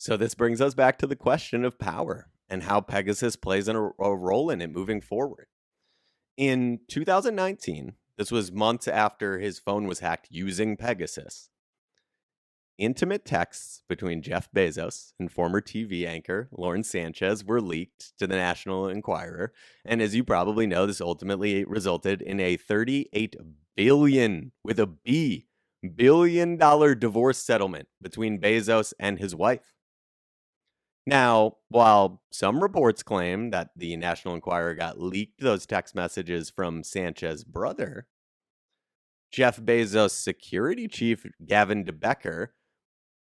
So this brings us back to the question of power and how Pegasus plays a role in it moving forward. In 2019, this was months after his phone was hacked using Pegasus. Intimate texts between Jeff Bezos and former TV anchor Lauren Sanchez were leaked to the National Enquirer. And as you probably know, this ultimately resulted in a $38 billion, with a B, billion-dollar divorce settlement between Bezos and his wife. Now, while some reports claim that the National Enquirer got leaked those text messages from Sanchez's brother, Jeff Bezos' security chief, Gavin DeBecker,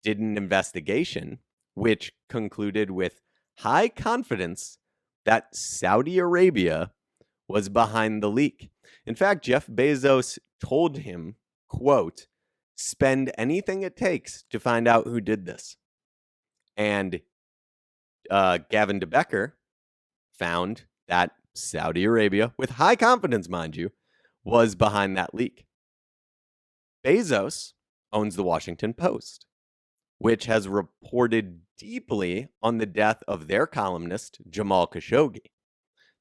did an investigation which concluded with high confidence that Saudi Arabia was behind the leak. In fact, Jeff Bezos told him, quote, "Spend anything it takes to find out who did this." And Gavin DeBecker found that Saudi Arabia, with high confidence, mind you, was behind that leak. Bezos owns the Washington Post, which has reported deeply on the death of their columnist, Jamal Khashoggi,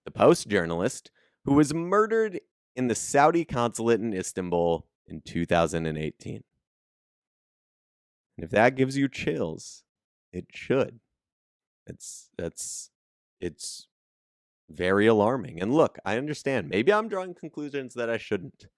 the Post journalist who was murdered in the Saudi consulate in Istanbul in 2018. And if that gives you chills, it should. It's very alarming. And look, I understand. Maybe I'm drawing conclusions that I shouldn't.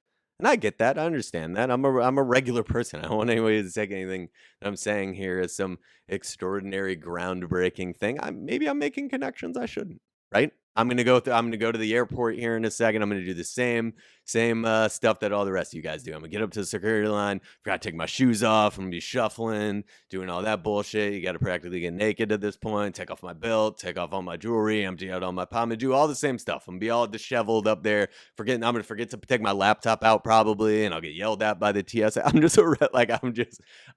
And I get that. I understand that. I'm a regular person. I don't want anybody to take anything that I'm saying here as some extraordinary, groundbreaking thing. Maybe I'm making connections I shouldn't. Right? I'm gonna go to the airport here in a second. I'm gonna do the same stuff that all the rest of you guys do. I'm gonna get up to the security line. Forgot to take my shoes off. I'm gonna be shuffling, doing all that bullshit. You got to practically get naked at this point. Take off my belt. Take off all my jewelry. Empty out all my pomade. Do all the same stuff. I'm gonna be all disheveled up there. I'm gonna forget to take my laptop out probably, and I'll get yelled at by the TSA. I'm just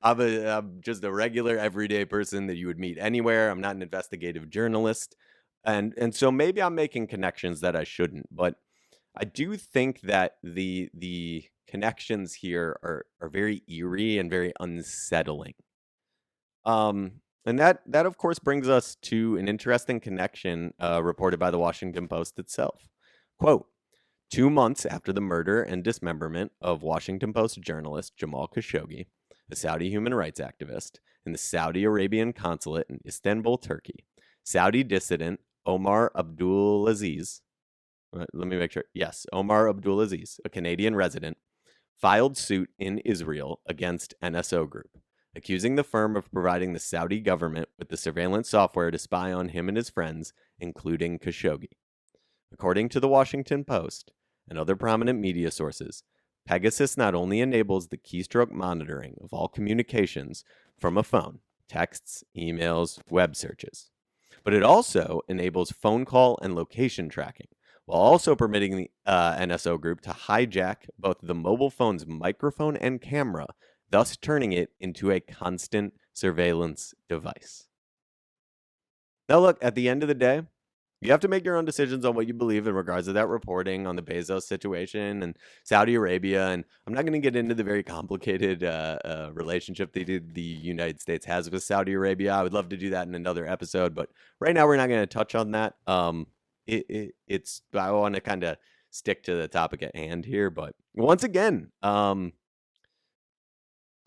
I'm just a regular everyday person that you would meet anywhere. I'm not an investigative journalist. And so maybe I'm making connections that I shouldn't, but I do think that the connections here are very eerie and very unsettling. And that of course brings us to an interesting connection reported by the Washington Post itself. Quote, 2 months after the murder and dismemberment of Washington Post journalist Jamal Khashoggi, a Saudi human rights activist, in the Saudi Arabian consulate in Istanbul, Turkey, Saudi dissident Omar Abdulaziz, let me make sure. Yes, Omar Abdulaziz, a Canadian resident, filed suit in Israel against NSO Group, accusing the firm of providing the Saudi government with the surveillance software to spy on him and his friends, including Khashoggi. According to the Washington Post and other prominent media sources, Pegasus not only enables the keystroke monitoring of all communications from a phone, texts, emails, web searches, but it also enables phone call and location tracking, while also permitting the NSO Group to hijack both the mobile phone's microphone and camera, thus turning it into a constant surveillance device. Now, look, at the end of the day, you have to make your own decisions on what you believe in regards to that reporting on the Bezos situation and Saudi Arabia. And I'm not going to get into the very complicated relationship that the United States has with Saudi Arabia. I would love to do that in another episode, but right now we're not going to touch on that. I want to kind of stick to the topic at hand here. But once again,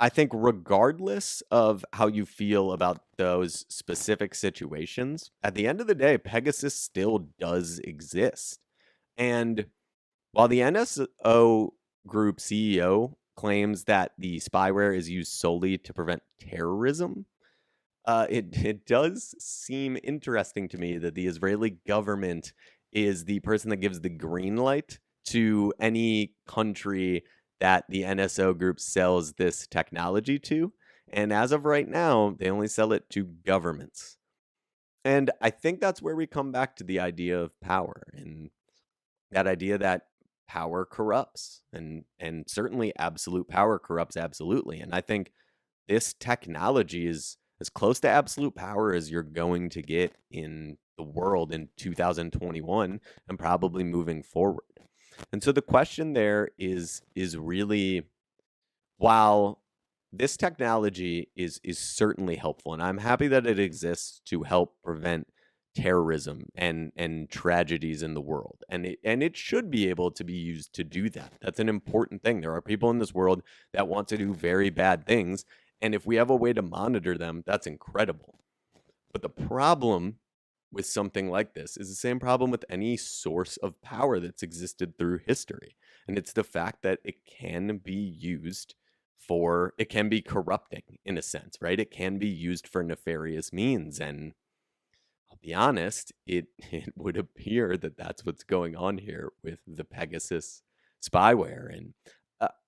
I think regardless of how you feel about those specific situations, at the end of the day, Pegasus still does exist. And while the NSO Group CEO claims that the spyware is used solely to prevent terrorism, it does seem interesting to me that the Israeli government is the person that gives the green light to any country that the NSO Group sells this technology to. And as of right now, they only sell it to governments. And I think that's where we come back to the idea of power, and that idea that power corrupts, and certainly absolute power corrupts absolutely. And I think this technology is as close to absolute power as you're going to get in the world in 2021 and probably moving forward. And so the question there is really, while this technology is certainly helpful, and I'm happy that it exists to help prevent terrorism and tragedies in the world. And it should be able to be used to do that. That's an important thing. There are people in this world that want to do very bad things, and if we have a way to monitor them, that's incredible. But the problem with something like this is the same problem with any source of power that's existed through history. And it's the fact that it can be used for, it can be corrupting in a sense, right? It can be used for nefarious means. And I'll be honest, it would appear that that's what's going on here with the Pegasus spyware. And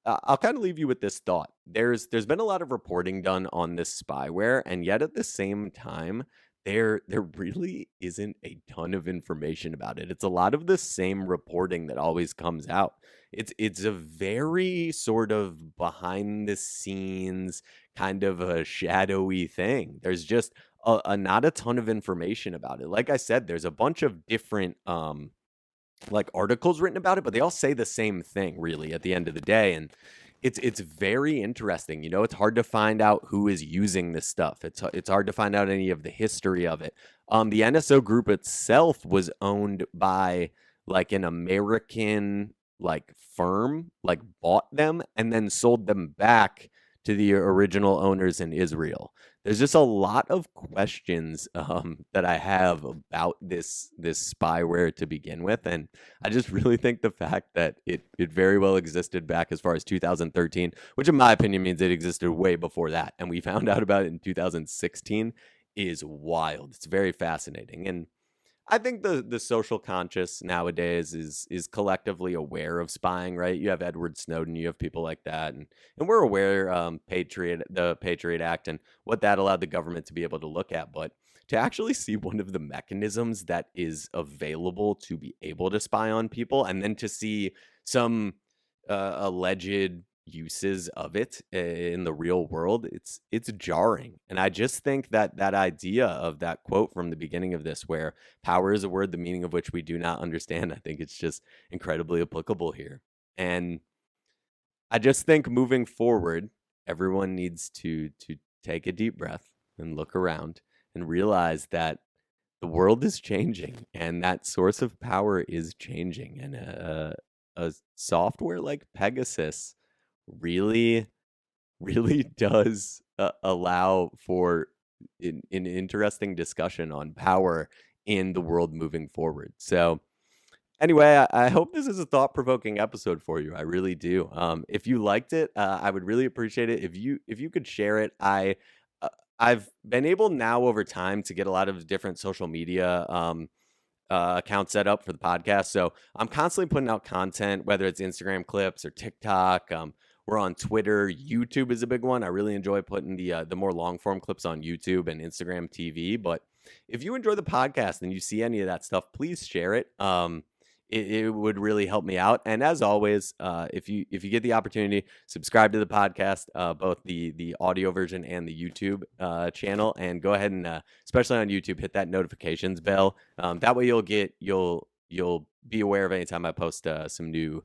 I'll kind of leave you with this thought. There's been a lot of reporting done on this spyware, and yet at the same time, there really isn't a ton of information about it. It's a lot of the same reporting that always comes out. It's a very sort of behind the scenes kind of a shadowy thing. There's just a not a ton of information about it. Like I said, there's a bunch of different like articles written about it, but they all say the same thing really at the end of the day. And it's very interesting. You know, it's hard to find out who is using this stuff. It's hard to find out any of the history of it. The NSO group itself was owned by like an American like firm, like bought them and then sold them back to the original owners in Israel. There's just a lot of questions that I have about this spyware to begin with, and I just really think the fact that it very well existed back as far as 2013, which in my opinion means it existed way before that, and we found out about it in 2016, is wild. It's very fascinating, and I think the social conscious nowadays is collectively aware of spying, right? You have Edward Snowden, you have people like that, and we're aware the Patriot Act and what that allowed the government to be able to look at, but to actually see one of the mechanisms that is available to be able to spy on people, and then to see some alleged uses of it in the real world, it's jarring. And I just think that that idea of that quote from the beginning of this, where power is a word the meaning of which we do not understand, I think it's just incredibly applicable here. And I just think moving forward, everyone needs to take a deep breath and look around and realize that the world is changing and that source of power is changing. And a software like Pegasus really, really does allow for an interesting discussion on power in the world moving forward. So, anyway, I hope this is a thought-provoking episode for you. I really do. If you liked it, I would really appreciate it if you could share it. Uh, I've been able now over time to get a lot of different social media account set up for the podcast. So I'm constantly putting out content, whether it's Instagram clips or TikTok. We're on Twitter. YouTube is a big one. I really enjoy putting the more long form clips on YouTube and Instagram TV. But if you enjoy the podcast and you see any of that stuff, please share it. It would really help me out. And as always, if you get the opportunity, subscribe to the podcast, both the audio version and the YouTube channel, and go ahead and especially on YouTube, hit that notifications bell. That way you'll be aware of any time I post some new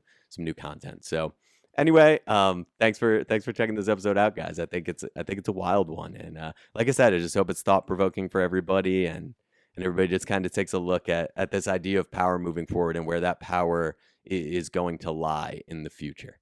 content. So anyway, thanks for checking this episode out, guys. I think it's a wild one, and like I said, I just hope it's thought provoking for everybody, and everybody just kind of takes a look at this idea of power moving forward and where that power is going to lie in the future.